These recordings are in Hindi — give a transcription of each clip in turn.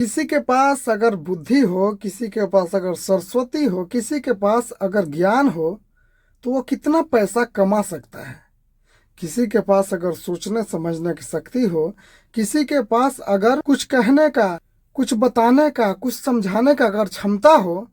किसी के पास अगर बुद्धि हो, किसी के पास अगर सरस्वती हो, किसी के पास अगर ज्ञान हो तो वो कितना पैसा कमा सकता है। किसी के पास अगर सोचने समझने की शक्ति हो, किसी के पास अगर कुछ कहने का, कुछ बताने का, कुछ समझाने का अगर क्षमता हो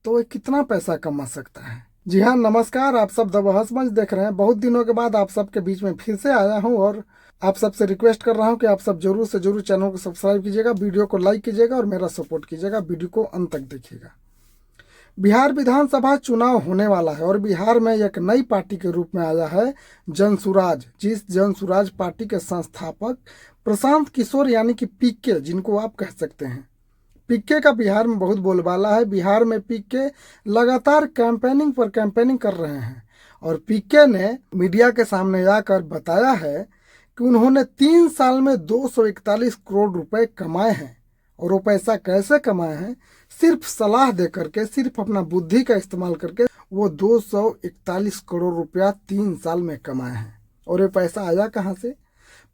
तो वो कितना पैसा कमा सकता है। जी हाँ, नमस्कार। आप सब द बहस मंच देख रहे हैं। बहुत दिनों के बाद आप सबके बीच में फिर से आया हूँ और आप सबसे रिक्वेस्ट कर रहा हूँ कि आप सब जरूर से जरूर चैनल को सब्सक्राइब कीजिएगा, वीडियो को लाइक कीजिएगा और मेरा सपोर्ट कीजिएगा। वीडियो को अंत तक देखिएगा। बिहार विधानसभा चुनाव होने वाला है और बिहार में एक नई पार्टी के रूप में आया है जनसुराज। जिस जनसुराज पार्टी के संस्थापक प्रशांत किशोर यानी कि पीके, जिनको आप कह सकते हैं, पीके का बिहार में बहुत बोलबाला है। बिहार में पीके लगातार कैंपेनिंग पर कैंपेनिंग कर रहे हैं और पीके ने मीडिया के सामने आकर बताया है कि उन्होंने 3 साल में 241 करोड़ रुपए कमाए हैं। और वो पैसा कैसे कमाए हैं? सिर्फ सलाह दे करके, सिर्फ अपना बुद्धि का इस्तेमाल करके वो 241 करोड़ रुपया 3 साल में कमाए हैं। और ये पैसा आया कहाँ से?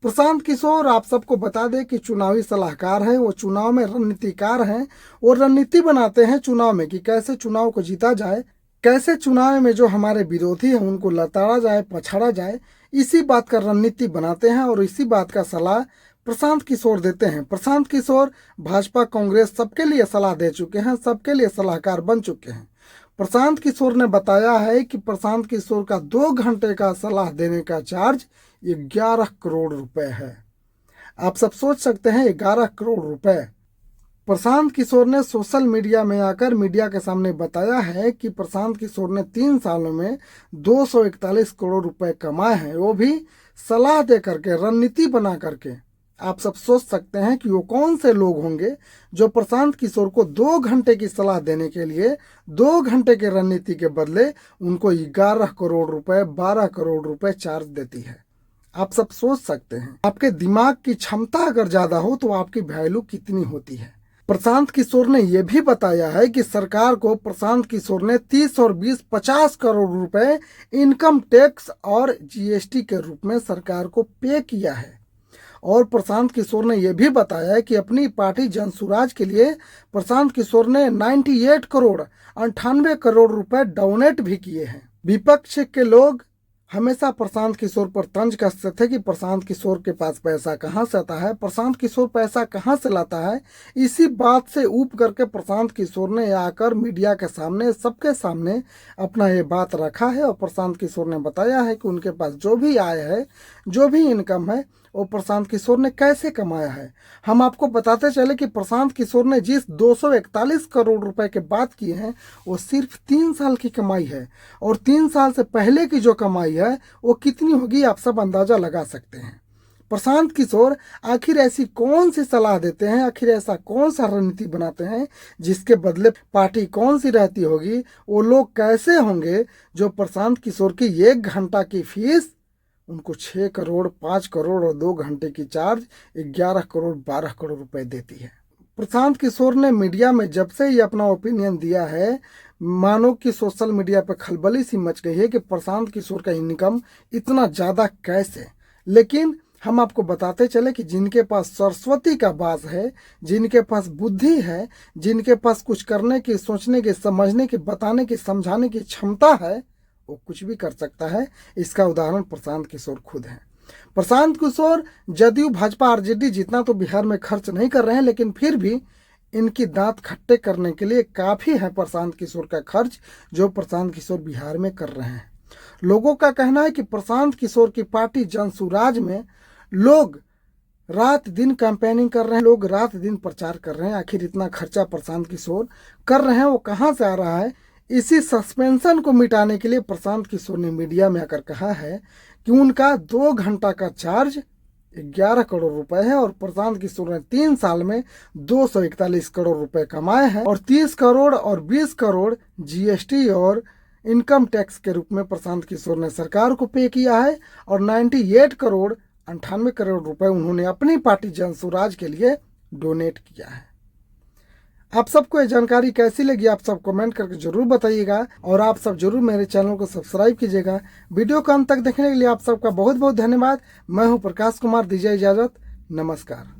प्रशांत किशोर आप सबको बता दें कि चुनावी सलाहकार हैं। वो चुनाव में रणनीतिकार हैं। वो रणनीति बनाते हैं चुनाव में कि कैसे चुनाव को जीता जाए, कैसे चुनाव में जो हमारे विरोधी हैं उनको लताड़ा जाए, पछाड़ा जाए। इसी बात का रणनीति बनाते हैं और इसी बात का सलाह प्रशांत किशोर देते हैं। प्रशांत किशोर भाजपा, कांग्रेस सबके लिए सलाह दे चुके हैं, सबके लिए सलाहकार बन चुके हैं। प्रशांत किशोर ने बताया है कि प्रशांत किशोर का 2 घंटे का सलाह देने का चार्ज 11 करोड़ रुपए है। आप सब सोच सकते हैं 11 करोड़ रुपए। प्रशांत किशोर ने सोशल मीडिया में आकर मीडिया के सामने बताया है कि प्रशांत किशोर ने 3 सालों में 241 करोड़ रुपए कमाए हैं, वो भी सलाह दे करके, रणनीति बना करके। आप सब सोच सकते हैं कि वो कौन से लोग होंगे जो प्रशांत किशोर को 2 घंटे की सलाह देने के लिए 2 घंटे के रणनीति के बदले उनको 11 करोड़ रुपए, 12 करोड़ रुपए चार्ज देती है। आप सब सोच सकते हैं आपके दिमाग की क्षमता अगर ज्यादा हो तो आपकी वैल्यू कितनी होती है। प्रशांत किशोर ने यह भी बताया है कि सरकार को प्रशांत किशोर ने 30 और 20 50 करोड़ रुपए इनकम टैक्स और जीएसटी के रूप में सरकार को पे किया है। और प्रशांत किशोर ने यह भी बताया कि अपनी पार्टी जनसुराज के लिए प्रशांत किशोर ने 98 करोड़ 98 करोड़ रुपए डोनेट भी किए हैं। विपक्ष के लोग हमेशा प्रशांत किशोर पर तंज कसते थे कि प्रशांत किशोर के पास पैसा कहाँ से आता है, प्रशांत किशोर पैसा कहाँ से लाता है। इसी बात से ऊब करके प्रशांत किशोर ने आकर मीडिया के सामने, सबके सामने अपना ये बात रखा है और प्रशांत किशोर ने बताया है कि उनके पास जो भी आय है, जो भी इनकम है, वो प्रशांत किशोर ने कैसे कमाया है। हम आपको बताते चले कि प्रशांत किशोर ने जिस 241 करोड़ रुपए के बात की है वो सिर्फ 3 साल की कमाई है। और 3 साल से पहले की जो कमाई है वो कितनी होगी आप सब अंदाजा लगा सकते हैं। प्रशांत किशोर आखिर ऐसी कौन सी सलाह देते हैं, आखिर ऐसा कौन सा रणनीति बनाते हैं जिसके बदले पार्टी कौन सी रहती होगी, वो लोग कैसे होंगे जो प्रशांत किशोर की 1 घंटा की फीस उनको 6 करोड़, 5 करोड़ और 2 घंटे की चार्ज 11 करोड़ 12 करोड़ रुपए देती है। प्रशांत किशोर ने मीडिया में जब से ही अपना ओपिनियन दिया है, मानो कि सोशल मीडिया पर खलबली सी मच गई है कि प्रशांत किशोर का इनकम इतना ज़्यादा कैसे। लेकिन हम आपको बताते चले कि जिनके पास सरस्वती का वास है, जिनके पास बुद्धि है, जिनके पास कुछ करने की, सोचने की, समझने की, बताने की, समझाने की क्षमता है, वो कुछ भी कर सकता है। इसका उदाहरण प्रशांत किशोर खुद है। प्रशांत किशोर जदयू, भाजपा, आरजेडी जितना तो बिहार में खर्च नहीं कर रहे हैं, लेकिन फिर भी इनकी दांत खट्टे करने के लिए काफ़ी है प्रशांत किशोर का खर्च जो प्रशांत किशोर बिहार में कर रहे हैं। लोगों का कहना है कि प्रशांत किशोर की पार्टी जनसुराज में लोग रात दिन कैंपेनिंग कर रहे हैं, लोग रात दिन प्रचार कर रहे हैं। आखिर इतना खर्चा प्रशांत किशोर कर रहे हैं वो कहाँ से आ रहा है? इसी सस्पेंशन को मिटाने के लिए प्रशांत किशोर ने मीडिया में आकर कहा है कि उनका 2 घंटा का चार्ज 11 करोड़ रुपए है और प्रशांत किशोर ने 3 साल में 241 करोड़ रुपए कमाए हैं और 30 करोड़ और 20 करोड़ जीएसटी और इनकम टैक्स के रूप में प्रशांत किशोर ने सरकार को पे किया है और 98 करोड़ 98 करोड़ रुपए उन्होंने अपनी पार्टी जनसुराज के लिए डोनेट किया है। आप सबको ये जानकारी कैसी लगी आप सब कमेंट करके जरूर बताइएगा और आप सब जरूर मेरे चैनल को सब्सक्राइब कीजिएगा। वीडियो को अंत तक देखने के लिए आप सबका बहुत बहुत धन्यवाद। मैं हूं प्रकाश कुमार, दीजिए इजाजत, नमस्कार।